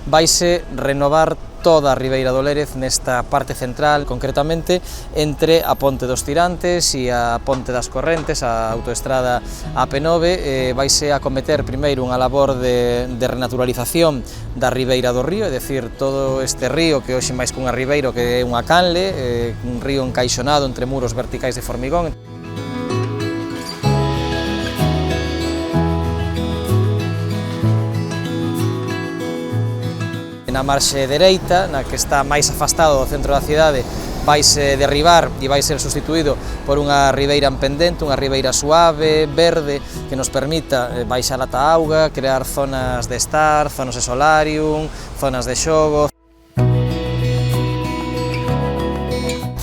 vaise renovar toda a Ribeira do Lérez nesta parte central, concretamente entre a Ponte dos Tirantes e a Ponte das Correntes, a autoestrada AP9. Vaise acometer primeiro unha labor de renaturalización da Ribeira do Río, é dicir, todo este río que hoxe máis cunha ribeira que é unha canle, un río encaixonado entre muros verticais de formigón. Na marxe dereita, na que está máis afastado do centro da cidade, vaise derribar e vai ser sustituído por unha ribeira en pendente, unha ribeira suave, verde, que nos permita baixar ata a auga, crear zonas de estar, zonas de solarium, zonas de xogo.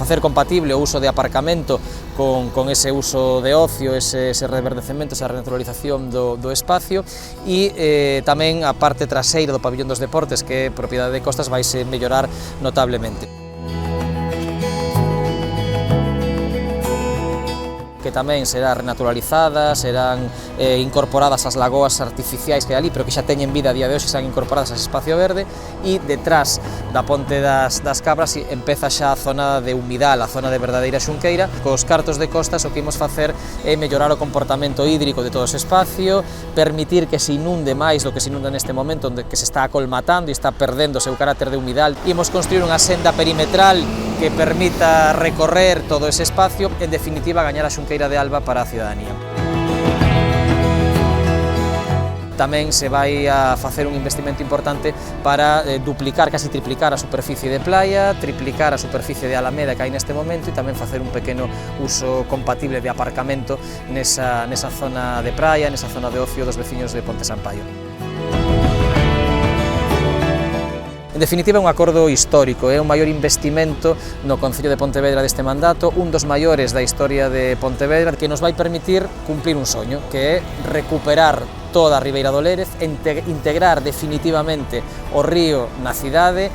Facer compatible o uso de aparcamento con ese uso de ocio, ese reverdecemento, esa renaturalización do espacio, e tamén a parte traseira do pabillón dos deportes, que é propiedade de Costas, vaise mellorar notablemente. Que tamén será renaturalizada, serán incorporadas as lagoas artificiais que hai ali, pero que xa teñen vida a día de hoxe, serán incorporadas a ese espacio verde, e detrás da Ponte das Cabras empeza xa a zona de humidal, a zona de verdadeira xunqueira. Cos cartos de Costas o que imos facer é mellorar o comportamento hídrico de todo ese espacio, permitir que se inunde máis do que se inunda neste momento, onde que se está acolmatando e está perdendo o seu carácter de humidal. Imos construir unha senda perimetral que permita recorrer todo ese espacio, en definitiva gañar a xunqueira de Alba para a cidadanía. Tamén se vai a facer un investimento importante para duplicar, casi triplicar a superficie de playa, triplicar a superficie de alameda que hai neste momento, e tamén facer un pequeno uso compatible de aparcamento nesa zona de praia, nesa zona de ocio dos veciños de Ponte Sampaio. En definitiva, é un acordo histórico, é o maior investimento no Concello de Pontevedra deste mandato, un dos maiores da historia de Pontevedra, que nos vai permitir cumplir un soño, que é recuperar toda a Ribeira do Lérez, integrar definitivamente o río na cidade.